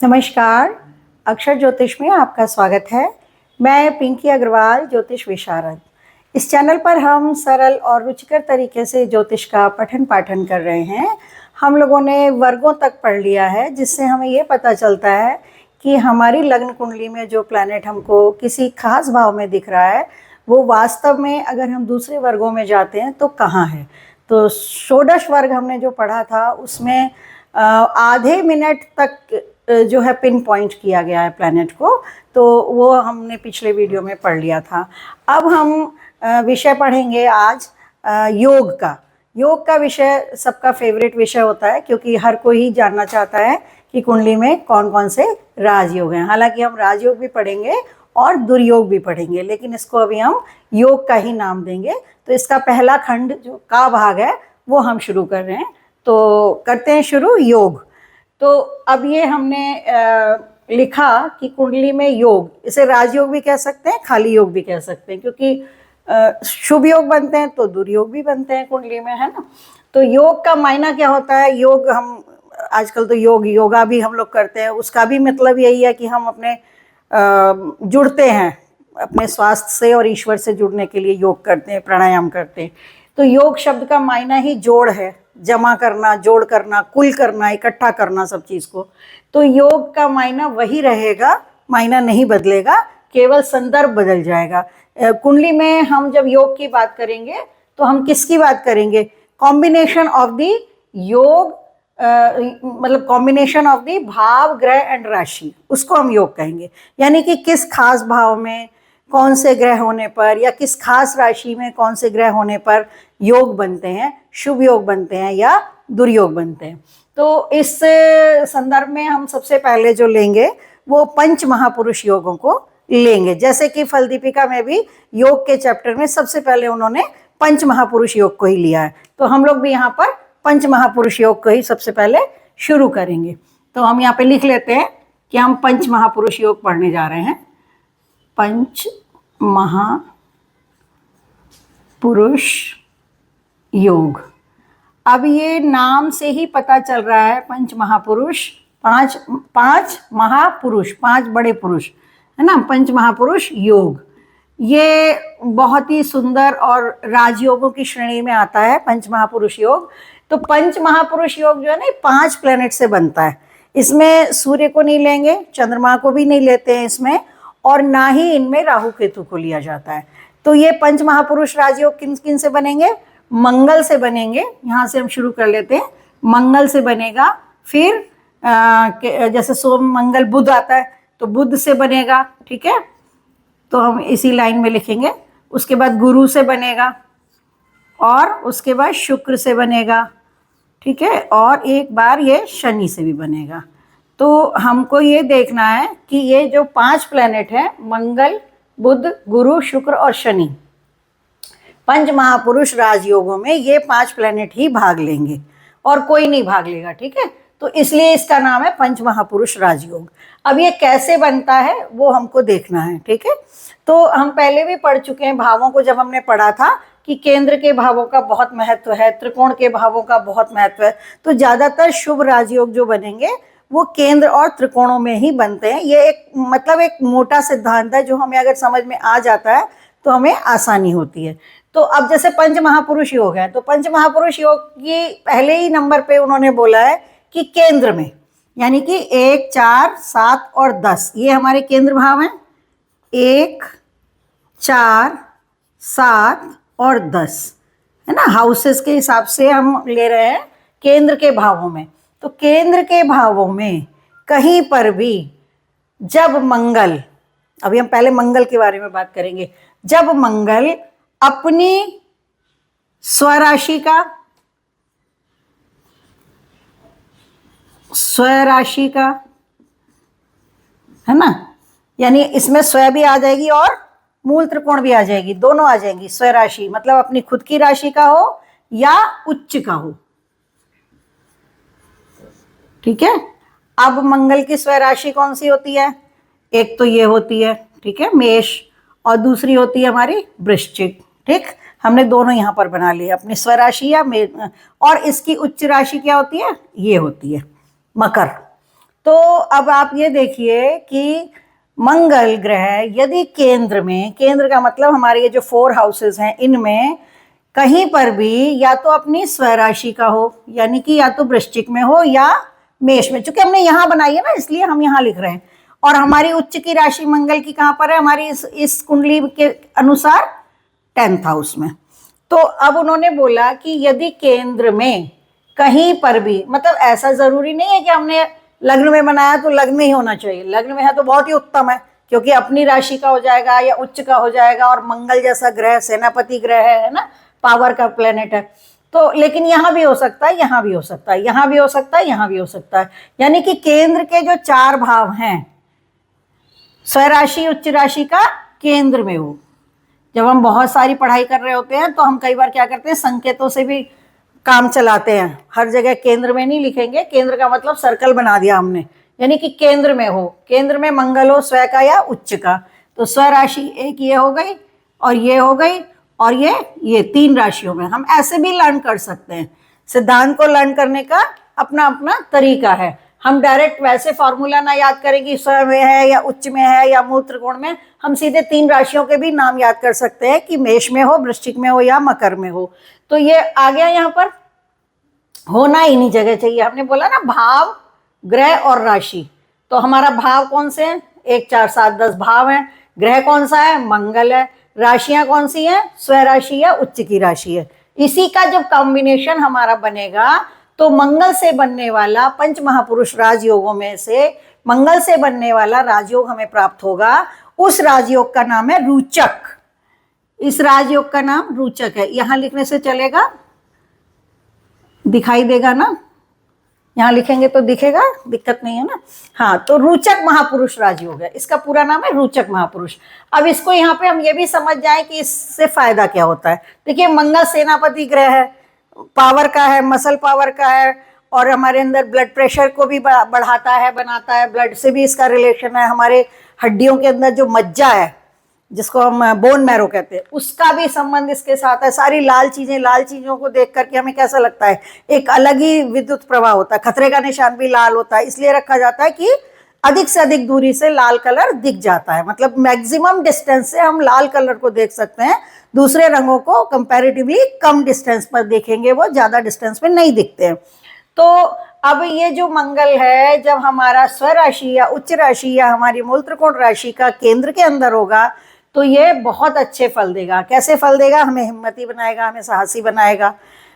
नमस्कार, अक्षर ज्योतिष में आपका स्वागत है। मैं पिंकी अग्रवाल, ज्योतिष विशारद। इस चैनल पर हम सरल और रुचिकर तरीके से ज्योतिष का पठन पाठन कर रहे हैं। हम लोगों ने वर्गों तक पढ़ लिया है, जिससे हमें ये पता चलता है कि हमारी लग्न कुंडली में जो प्लैनेट हमको किसी खास भाव में दिख रहा है, वो वास्तव में अगर हम दूसरे वर्गों में जाते हैं तो कहाँ है। तो षोडश वर्ग हमने जो पढ़ा था उसमें आधे मिनट तक जो है पिन पॉइंट किया गया है प्लैनेट को, तो वो हमने पिछले वीडियो में पढ़ लिया था। अब हम विषय पढ़ेंगे आज योग का। योग का विषय सबका फेवरेट विषय होता है, क्योंकि हर कोई ही जानना चाहता है कि कुंडली में कौन कौन से राजयोग हैं। हालांकि हम राजयोग भी पढ़ेंगे और दुर्योग भी पढ़ेंगे, लेकिन इसको अभी हम योग का ही नाम देंगे। तो इसका पहला खंड जो का भाग है वो हम शुरू कर रहे हैं। तो करते हैं शुरू, योग। तो अब ये हमने लिखा कि कुंडली में योग, इसे राजयोग भी कह सकते हैं, खाली योग भी कह सकते हैं, क्योंकि शुभ योग बनते हैं तो दुर्योग भी बनते हैं कुंडली में, है ना। तो योग का मायना क्या होता है? योग, हम आजकल तो योगा भी हम लोग करते हैं, उसका भी मतलब यही है कि हम अपने जुड़ते हैं अपने स्वास्थ्य से और ईश्वर से जुड़ने के लिए योग करते हैं, प्राणायाम करते हैं। तो योग शब्द का मायना ही जोड़ है, जमा करना, जोड़ करना, कुल करना, इकट्ठा करना सब चीज़ को। तो योग का मायना वही रहेगा, मायना नहीं बदलेगा, केवल संदर्भ बदल जाएगा। कुंडली में हम जब योग की बात करेंगे तो हम किसकी बात करेंगे? कॉम्बिनेशन ऑफ द योग, मतलब कॉम्बिनेशन ऑफ द भाव, ग्रह एंड राशि, उसको हम योग कहेंगे। यानी कि किस खास भाव में कौन से ग्रह होने पर या किस खास राशि में कौन से ग्रह होने पर योग बनते हैं, शुभ योग बनते हैं या दुर्योग बनते हैं। तो इस संदर्भ में हम सबसे पहले जो लेंगे वो पंच महापुरुष योगों को लेंगे। जैसे कि फलदीपिका में भी योग के चैप्टर में सबसे पहले उन्होंने पंच महापुरुष योग को ही लिया है, तो हम लोग भी यहाँ पर पंच महापुरुष योग को ही सबसे पहले शुरू करेंगे। तो हम यहाँ पे लिख लेते हैं कि हम पंच महापुरुष योग पढ़ने जा रहे हैं। पंच महापुरुष योग। अब ये नाम से ही पता चल रहा है, पंच महापुरुष, पांच महापुरुष, पांच बड़े पुरुष, है ना। पंच महापुरुष योग ये बहुत ही सुंदर और राजयोगों की श्रेणी में आता है पंच महापुरुष योग। तो पंच महापुरुष योग जो है ना, 5 प्लैनेट से बनता है। इसमें सूर्य को नहीं लेंगे, चंद्रमा को भी नहीं लेते हैं इसमें, और ना ही इनमें राहु केतु को लिया जाता है। तो ये पंच महापुरुष राजयोग किन किन से बनेंगे? मंगल से बनेंगे। यहाँ से हम शुरू कर लेते हैं, मंगल से बनेगा। फिर जैसे सोम मंगल बुध आता है तो बुध से बनेगा, ठीक है, तो हम इसी लाइन में लिखेंगे। उसके बाद गुरु से बनेगा, और उसके बाद शुक्र से बनेगा, ठीक है, और एक बार ये शनि से भी बनेगा। तो हमको ये देखना है कि ये जो 5 प्लैनेट हैं, मंगल, बुध, गुरु, शुक्र और शनि, पंच महापुरुष राजयोगों में ये 5 प्लैनेट ही भाग लेंगे और कोई नहीं भाग लेगा, ठीक है। तो इसलिए इसका नाम है पंच महापुरुष राजयोग। अब ये कैसे बनता है वो हमको देखना है, ठीक है। तो हम पहले भी पढ़ चुके हैं भावों को, जब हमने पढ़ा था कि केंद्र के भावों का बहुत महत्व है, त्रिकोण के भावों का बहुत महत्व है। तो ज़्यादातर शुभ राजयोग जो बनेंगे वो केंद्र और त्रिकोणों में ही बनते हैं। ये एक मतलब एक मोटा सिद्धांत है, जो हमें अगर समझ में आ जाता है तो हमें आसानी होती है। तो अब जैसे पंच महापुरुष योग है, तो पंच महापुरुष योग की पहले ही नंबर पे उन्होंने बोला है कि केंद्र में, यानी कि 1, 4, 7 और 10 ये हमारे केंद्र भाव हैं। 1, 4, 7 और 10, है ना, हाउसेस के हिसाब से हम ले रहे हैं केंद्र के भावों में। तो केंद्र के भावों में कहीं पर भी जब मंगल, अभी हम पहले मंगल के बारे में बात करेंगे, जब मंगल अपनी स्वराशि का, है ना, यानी इसमें स्व भी आ जाएगी और मूल त्रिकोण भी आ जाएगी, दोनों आ जाएंगी। स्वराशि मतलब अपनी खुद की राशि का हो या उच्च का हो, ठीक है। अब मंगल की स्वराशि कौन सी होती है? एक तो ये होती है, ठीक है, मेष, और दूसरी होती है हमारी वृश्चिक, ठीक। हमने दोनों यहाँ पर बना लिए अपनी स्वराशि या और इसकी उच्च राशि क्या होती है? ये होती है मकर। तो अब आप ये देखिए कि मंगल ग्रह यदि केंद्र में, केंद्र का मतलब हमारे ये जो 4 हाउसेस हैं इनमें कहीं पर भी या तो अपनी स्वराशि का हो, यानी कि या तो वृश्चिक में हो या मेष में, चूंकि हमने यहां बनाई है ना इसलिए हम यहां लिख रहे हैं, और हमारी उच्च की राशि मंगल की कहां पर है, हमारी इस कुंडली के अनुसार 10th हाउस में। तो अब उन्होंने बोला कि यदि केंद्र में कहीं पर भी, मतलब ऐसा जरूरी नहीं है कि हमने लग्न में बनाया तो लग्न में ही होना चाहिए, लग्न में है तो बहुत ही उत्तम है क्योंकि अपनी राशि का हो जाएगा या उच्च का हो जाएगा, और मंगल जैसा ग्रह सेनापति ग्रह है ना, पावर का प्लेनेट है। तो लेकिन यहां भी हो सकता है, यहां भी हो सकता है, यहां भी हो सकता है, यहां भी हो सकता है, यानी कि केंद्र के जो 4 भाव हैं स्वराशि उच्च राशि का केंद्र में हो। जब हम बहुत सारी पढ़ाई कर रहे होते हैं तो हम कई बार क्या करते हैं, संकेतों से भी काम चलाते हैं, हर जगह केंद्र में नहीं लिखेंगे, केंद्र का मतलब सर्कल बना दिया हमने, यानी कि केंद्र में हो, केंद्र में मंगल हो स्व का या उच्च का। तो स्वराशि एक ये हो गई और ये हो गई, और ये 3 राशियों में हम ऐसे भी लर्न कर सकते हैं। सिद्धांत को लर्न करने का अपना अपना तरीका है। हम डायरेक्ट वैसे फॉर्मूला ना याद करें कि स्व में है या उच्च में है या मूल त्रिकोण में, हम सीधे 3 राशियों के भी नाम याद कर सकते हैं कि मेष में हो, वृश्चिक में हो या मकर में हो। तो ये आ गया, यहाँ पर होना ही नहीं जगह चाहिए। हमने बोला ना भाव, ग्रह और राशि, तो हमारा भाव कौन से हैं, 1 4 7 10 भाव हैं। ग्रह कौन सा है, मंगल है। राशियां कौन सी हैं, स्वराशि या उच्च की राशि है। इसी का जब कॉम्बिनेशन हमारा बनेगा तो मंगल से बनने वाला पंच महापुरुष राजयोगों में से मंगल से बनने वाला राजयोग हमें प्राप्त होगा। उस राजयोग का नाम है रुचक। इस राजयोग का नाम रुचक है। यहां लिखने से चलेगा, दिखाई देगा ना, यहां लिखेंगे तो दिखेगा, दिक्कत नहीं है ना। हाँ, तो रुचक महापुरुष राजयोग है, इसका पूरा नाम है रुचक महापुरुष। अब इसको यहाँ पे हम ये भी समझ जाए कि इससे फायदा क्या होता है। देखिए, मंगल सेनापति ग्रह है, पावर का है, मसल पावर का है, और हमारे अंदर ब्लड प्रेशर को भी बढ़ाता है, बनाता है, ब्लड से भी इसका रिलेशन है। हमारे हड्डियों के अंदर जो मज्जा है जिसको हम बोन मैरो कहते हैं, उसका भी संबंध इसके साथ है। सारी लाल चीजों को देख करके हमें कैसा लगता है, एक अलग ही विद्युत प्रवाह होता है, खतरे का निशान भी लाल होता है, इसलिए रखा जाता है कि अधिक से अधिक दूरी से लाल कलर दिख जाता है, मतलब मैक्सिमम डिस्टेंस से हम लाल कलर को देख सकते हैं। दूसरे रंगों को कंपैरेटिवली कम डिस्टेंस पर देखेंगे, वो ज्यादा डिस्टेंस में नहीं दिखते हैं। तो अब ये जो मंगल है, जब हमारा स्वराशि या उच्च राशि या हमारी मूल त्रिकोण राशि का केंद्र के अंदर होगा तो ये बहुत अच्छे फल देगा। कैसे फल देगा, हमें हिम्मती बनाएगा, हमें साहसी बनाएगा,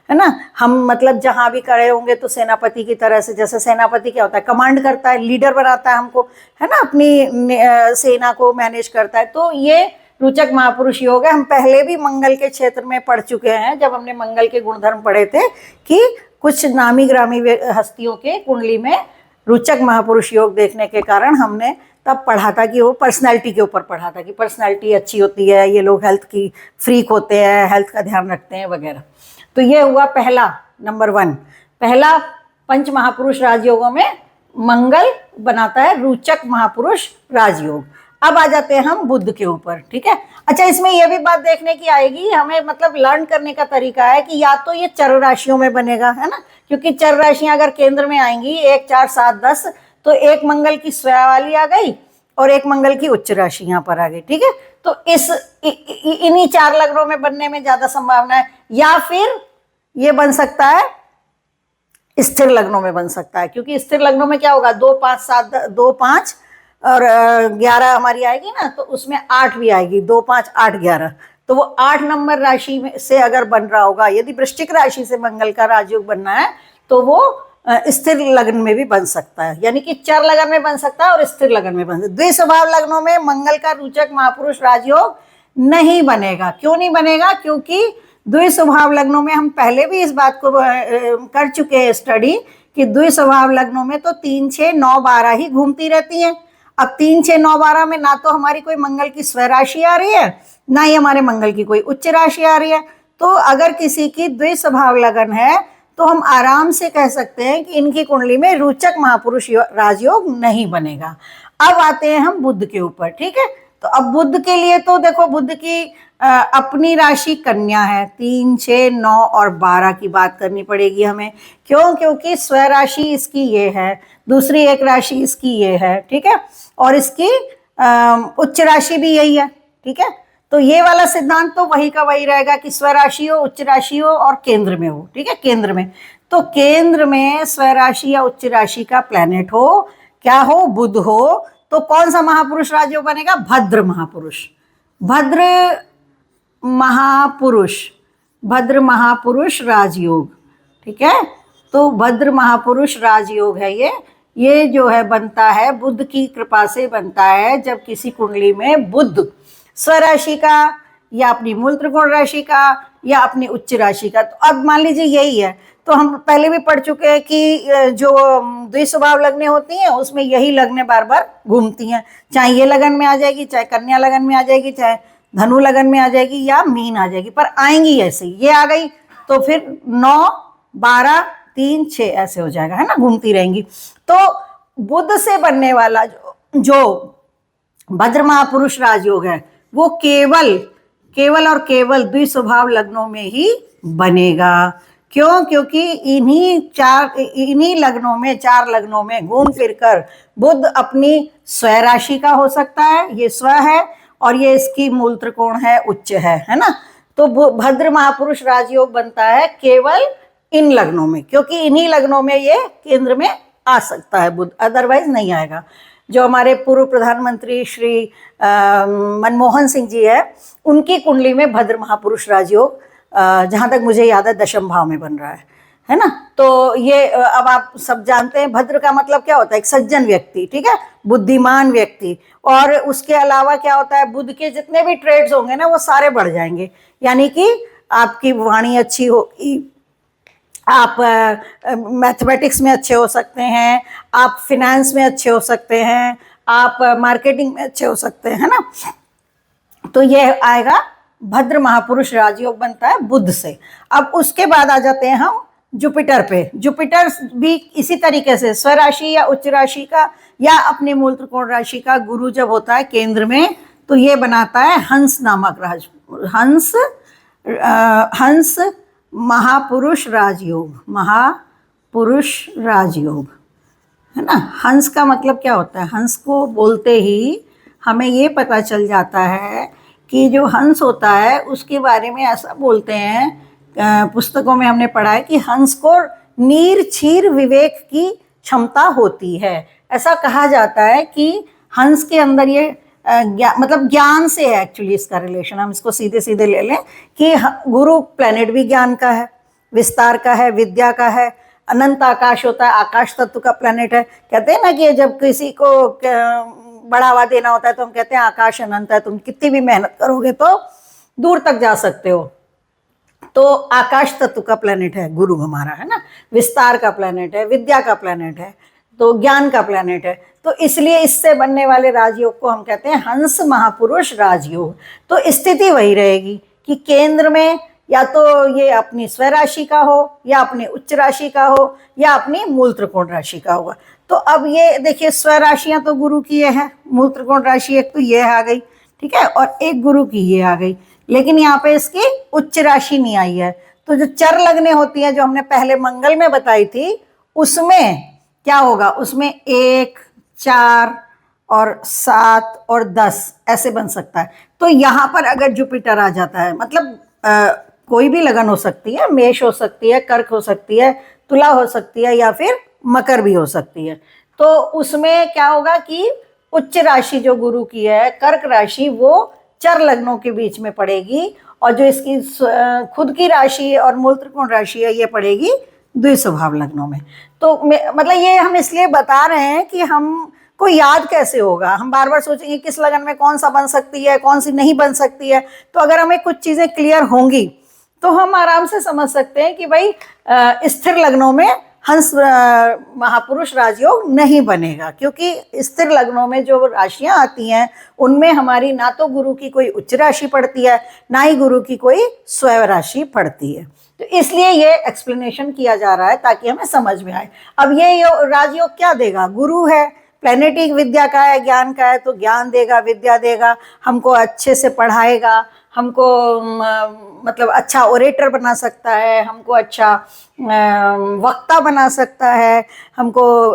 है ना। हम मतलब जहां भी खड़े होंगे तो सेनापति की तरह से, जैसे सेनापति क्या होता है, कमांड करता है, लीडर बनाता है हमको, है ना, अपनी सेना को मैनेज करता है। तो ये रुचक महापुरुष योग है। हम पहले भी मंगल के क्षेत्र में पढ़ चुके हैं, जब हमने मंगल के गुणधर्म पढ़े थे कि कुछ नामी ग्रामी हस्तियों के कुंडली में रुचक महापुरुष योग देखने के कारण हमने तब पढ़ा था कि वो पर्सनैलिटी के ऊपर पढ़ा था कि पर्सनैलिटी अच्छी होती है, ये लोग हेल्थ की फ्रीक होते हैं, हेल्थ का ध्यान रखते हैं वगैरह। तो ये हुआ पहला, नंबर 1, पहला पंच महापुरुष राजयोगों में मंगल बनाता है रुचक महापुरुष राजयोग। अब आ जाते हैं हम बुध के ऊपर, ठीक है। अच्छा, इसमें यह भी बात देखने की आएगी हमें, मतलब लर्न करने का तरीका है कि या तो ये चर राशियों में बनेगा, है ना, क्योंकि चर राशियां अगर केंद्र में आएंगी 1 4 7 10, तो एक मंगल की स्वया वाली आ गई और एक मंगल की उच्च राशि यहाँ पर आ गई, ठीक है। तो इन्हीं 4 लग्नों में बनने में ज्यादा संभावना है, या फिर ये बन सकता है स्थिर लग्नों में बन सकता है, क्योंकि स्थिर लग्नों में क्या होगा, 2 5 7 2 5 और 11 हमारी आएगी ना, तो उसमें 8 भी आएगी, 2 5 8 11, तो वो 8 नंबर राशि में से अगर बन रहा होगा, यदि वृश्चिक राशि से मंगल का राजयोग बनना है तो वो स्थिर लग्न में भी बन सकता है, यानी कि चर लग्न में बन सकता है और स्थिर लग्न में बन सकता है। द्विस्वभाव लग्नों में मंगल का रुचक महापुरुष राजयोग नहीं बनेगा। क्यों नहीं बनेगा, क्योंकि द्विस्वभाव लग्नों में हम पहले भी इस बात को कर चुके हैं स्टडी कि द्विस्वभाव लग्नों में तो 3 6 9 12 ही घूमती रहती हैं। अब 3 6 9 12 में ना तो हमारी कोई मंगल की स्वराशि आ रही है, ना ही हमारे मंगल की कोई उच्च राशि आ रही है। तो अगर किसी की द्विस्वभाव लगन है तो हम आराम से कह सकते हैं कि इनकी कुंडली में रुचक महापुरुष राजयोग नहीं बनेगा। अब आते हैं हम बुध के ऊपर, ठीक है। तो अब बुध के लिए तो देखो, बुध की अपनी राशि कन्या है, 3, 6, 9 और 12 की बात करनी पड़ेगी हमें। क्यों? क्योंकि स्वराशि इसकी ये है, दूसरी एक राशि इसकी ये है, ठीक है, और इसकी उच्च राशि भी यही है, ठीक है। तो ये वाला सिद्धांत तो वही का वही रहेगा कि स्वराशि हो, उच्च राशि हो और केंद्र में हो, ठीक है, केंद्र में। तो केंद्र में स्वराशि या उच्च राशि का प्लैनेट हो, क्या हो? बुध हो, तो कौन सा महापुरुष राजयोग बनेगा? भद्र महापुरुष। भद्र महापुरुष, भद्र महापुरुष राजयोग, ठीक है। तो भद्र महापुरुष राजयोग है ये जो है बनता है बुध की कृपा से बनता है, जब किसी कुंडली में बुध स्वराशि का या अपनी मूल त्रिकोण राशि का या अपनी उच्च राशि का। तो अब मान लीजिए यही है, तो हम पहले भी पढ़ चुके हैं कि जो द्विस्वभाव लग्नें होती हैं उसमें यही लग्नें बार बार घूमती हैं, चाहे ये लगन में आ जाएगी, चाहे कन्या लगन में आ जाएगी, चाहे धनु लगन में आ जाएगी या मीन आ जाएगी, पर आएंगी ऐसे ही। ये आ गई तो फिर 9, 12, 3, 6 ऐसे हो जाएगा, है ना, घूमती रहेंगी। तो बुध से बनने वाला जो भद्र महापुरुष राजयोग है वो केवल और केवल द्विस्वभाव लग्नों में ही बनेगा। क्यों? क्योंकि इन्हीं लग्नों में, 4 लग्नों में घूम फिर कर बुध अपनी स्वराशि का हो सकता है, ये स्व है, और ये इसकी मूल त्रिकोण है, उच्च है ना। तो भद्र महापुरुष राजयोग बनता है केवल इन लग्नों में, क्योंकि इन्हीं लग्नों में ये केंद्र में आ सकता है बुध, अदरवाइज नहीं आएगा। जो हमारे पूर्व प्रधानमंत्री श्री मनमोहन सिंह जी है, उनकी कुंडली में भद्र महापुरुष राजयोग जहाँ तक मुझे याद है 10वें भाव में बन रहा है ना। तो ये अब आप सब जानते हैं भद्र का मतलब क्या होता है? एक सज्जन व्यक्ति, ठीक है, बुद्धिमान व्यक्ति। और उसके अलावा क्या होता है? बुध के जितने भी ट्रेड्स होंगे ना वो सारे बढ़ जाएंगे, यानी कि आपकी वाणी अच्छी होगी, आप मैथमेटिक्स में अच्छे हो सकते हैं, आप फिनेंस में अच्छे हो सकते हैं, आप मार्केटिंग में अच्छे हो सकते हैं, है ना। तो ये आएगा, भद्र महापुरुष राजयोग बनता है बुध से। अब उसके बाद आ जाते हैं हम जुपिटर पे। जुपिटर भी इसी तरीके से स्वराशि या उच्च राशि का या अपने मूल त्रिकोण राशि का गुरु जब होता है केंद्र में, तो ये बनाता है हंस नामक हंस महापुरुष राजयोग, महापुरुष राजयोग, है ना। हंस का मतलब क्या होता है? हंस को बोलते ही हमें ये पता चल जाता है कि जो हंस होता है उसके बारे में ऐसा बोलते हैं, पुस्तकों में हमने पढ़ा है कि हंस को नीर क्षीर विवेक की क्षमता होती है। ऐसा कहा जाता है कि हंस के अंदर ये मतलब ज्ञान से है एक्चुअली इसका रिलेशन। हम इसको सीधे सीधे ले लें कि गुरु प्लेनेट भी ज्ञान का है, विस्तार का है, विद्या का है, अनंत आकाश होता है, आकाश तत्व का प्लेनेट है। कहते हैं ना कि जब किसी को बढ़ावा देना होता है तो हम कहते हैं आकाश अनंत है, तुम कितनी भी मेहनत करोगे तो दूर तक जा सकते हो। तो आकाश तत्व का प्लेनेट है गुरु हमारा, है ना, विस्तार का प्लेनेट है, विद्या का प्लेनेट है, तो ज्ञान का प्लेनेट है। तो इसलिए इससे बनने वाले राजयोग को हम कहते हैं हंस महापुरुष राजयोग। तो स्थिति वही रहेगी कि केंद्र में या तो ये अपनी स्वराशि का हो या अपनी उच्च राशि का हो या अपनी मूल त्रिकोण राशि का होगा। तो अब ये देखिए, स्वराशियां तो गुरु की ये है, मूल त्रिकोण राशि एक तो ये आ गई, ठीक है, और एक गुरु की ये आ गई, लेकिन यहाँ पे इसकी उच्च राशि नहीं आई है। तो जो चर लगने होती है जो हमने पहले मंगल में बताई थी, उसमें क्या होगा? उसमें 1, 4 और 7 और 10 ऐसे बन सकता है। तो यहाँ पर अगर जुपिटर आ जाता है, मतलब कोई भी लगन हो सकती है, मेष हो सकती है, कर्क हो सकती है, तुला हो सकती है, या फिर मकर भी हो सकती है। तो उसमें क्या होगा कि उच्च राशि जो गुरु की है, कर्क राशि, वो चर लग्नों के बीच में पड़ेगी, और जो इसकी खुद की राशि और मूल त्रिकोण राशि है ये पड़ेगी द्विस्वभाव लग्नों में। तो मतलब ये हम इसलिए बता रहे हैं कि हम को याद कैसे होगा। हम बार बार सोचेंगे किस लगन में कौन सा बन सकती है, कौन सी नहीं बन सकती है। तो अगर हमें कुछ चीज़ें क्लियर होंगी तो हम आराम से समझ सकते हैं कि भाई स्थिर लग्नों में हंस महापुरुष राजयोग नहीं बनेगा, क्योंकि स्थिर लग्नों में जो राशियां आती हैं उनमें हमारी ना तो गुरु की कोई उच्च राशि पड़ती है, ना ही गुरु की कोई स्व राशि पड़ती है। तो इसलिए ये एक्सप्लेनेशन किया जा रहा है ताकि हमें समझ में आए। अब ये राजयोग क्या देगा? गुरु है, प्लैनेटिक विद्या का है, ज्ञान का है, तो ज्ञान देगा, विद्या देगा, हमको अच्छे से पढ़ाएगा, हमको मतलब अच्छा ओरेटर बना सकता है, हमको अच्छा वक्ता बना सकता है, हमको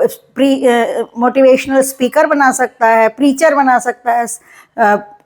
मोटिवेशनल स्पीकर बना सकता है, प्रीचर बना सकता है,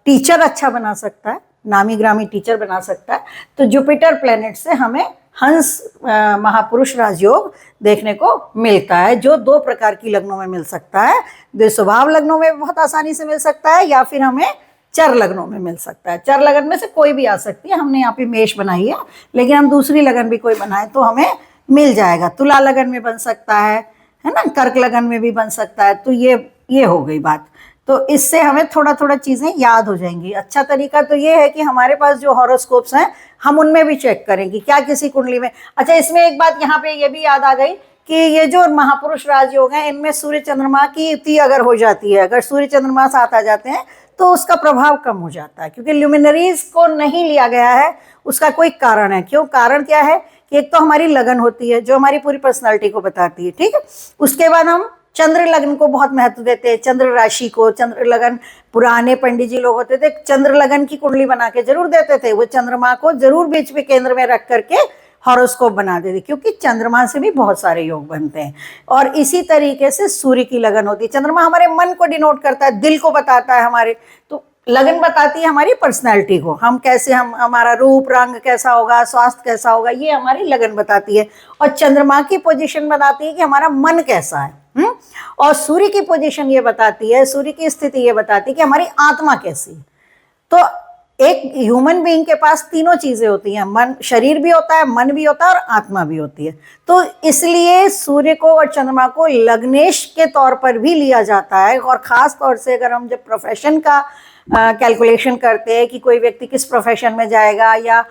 टीचर अच्छा बना सकता है, नामी ग्रामी टीचर बना सकता है। तो जुपिटर प्लैनेट से हमें हंस महापुरुष राजयोग देखने को मिलता है, जो 2 प्रकार की लग्नों में मिल सकता है। स्वभाव लग्नों में बहुत आसानी से मिल सकता है, या फिर हमें चर लग्नों में मिल सकता है। चर लगन में से कोई भी आ सकती है, हमने यहाँ पे मेष बनाई है, लेकिन हम दूसरी लगन भी कोई बनाए तो हमें मिल जाएगा। तुला लगन में बन सकता है ना, कर्क लगन में भी बन सकता है। तो ये हो गई बात। तो इससे हमें थोड़ा थोड़ा चीज़ें याद हो जाएंगी। अच्छा तरीका तो ये है कि हमारे पास जो हॉरोस्कोप्स हैं हम उनमें भी चेक करें कि क्या किसी कुंडली में। अच्छा, इसमें एक बात यहाँ पे ये भी याद आ गई कि ये जो महापुरुष राजयोग हैं इनमें सूर्य चंद्रमा की युति अगर हो जाती है, अगर सूर्य चंद्रमा साथ आ जाते हैं तो उसका प्रभाव कम हो जाता है, क्योंकि ल्यूमिनरीज को नहीं लिया गया है। उसका कोई कारण है। क्यों? कारण क्या है कि एक तो हमारी लगन होती है जो हमारी पूरी पर्सनालिटी को बताती है, ठीक है। उसके बाद हम चंद्र लगन को बहुत महत्व देते हैं, चंद्र राशि को। चंद्र लगन पुराने पंडित जी लोग होते थे, चंद्र लगन की कुंडली बना के जरूर देते थे। वो चंद्रमा को जरूर बीच में केंद्र में रख करके हॉरोस्कोप बना देते, क्योंकि चंद्रमा से भी बहुत सारे योग बनते हैं। और इसी तरीके से सूर्य की लगन होती है। चंद्रमा हमारे मन को डिनोट करता है, दिल को बताता है हमारे। तो लगन बताती है हमारी पर्सनैलिटी को, हम कैसे, हमारा रूप रंग कैसा होगा, स्वास्थ्य कैसा होगा, ये हमारी लगन बताती है। और चंद्रमा की पोजीशन बताती है कि हमारा मन कैसा है। और सूर्य की पोजीशन ये बताती है, सूर्य की स्थिति ये बताती है कि हमारी आत्मा कैसी है। तो एक ह्यूमन बीइंग के पास तीनों चीजें होती हैं, मन, शरीर भी होता है, मन भी होता है और आत्मा भी होती है। तो इसलिए सूर्य को और चंद्रमा को लग्नेश के तौर पर भी लिया जाता है। और खास तौर से अगर हम जब प्रोफेशन का कैलकुलेशन करते हैं कि कोई व्यक्ति किस प्रोफेशन में जाएगा, या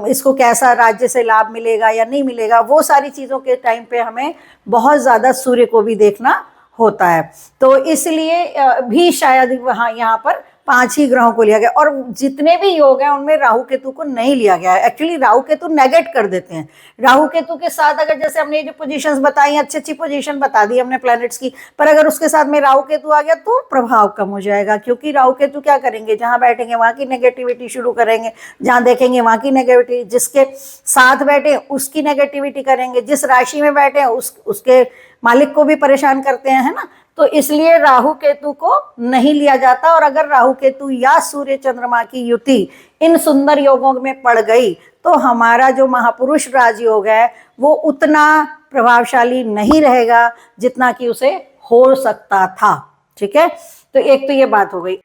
इसको कैसा राज्य से लाभ मिलेगा या नहीं मिलेगा, वो सारी चीज़ों के टाइम पे हमें बहुत ज़्यादा सूर्य को भी देखना होता है। तो इसलिए भी शायद वहाँ यहाँ पर 5 ही ग्रहों को लिया गया। और जितने भी योग हैं उनमें राहु केतु को नहीं लिया गया है। एक्चुअली राहु केतु नेगेट कर देते हैं। राहु केतु के साथ अगर, जैसे हमने जो पोजीशंस बताई, अच्छी अच्छी पोजीशन बता दी हमने प्लैनेट्स की, पर अगर उसके साथ में राहु केतु आ गया तो प्रभाव कम हो जाएगा। क्योंकि राहु केतु क्या करेंगे, जहाँ बैठेंगे वहाँ की नेगेटिविटी शुरू करेंगे, जहाँ देखेंगे वहाँ की नेगेटिविटी, जिसके साथ बैठे उसकी नेगेटिविटी करेंगे, जिस राशि में बैठे उसके मालिक को भी परेशान करते हैं, है ना। तो इसलिए राहु केतु को नहीं लिया जाता। और अगर राहु केतु या सूर्य चंद्रमा की युति इन सुंदर योगों में पड़ गई तो हमारा जो महापुरुष राजयोग है वो उतना प्रभावशाली नहीं रहेगा जितना कि उसे हो सकता था, ठीक है। तो एक तो ये बात हो गई।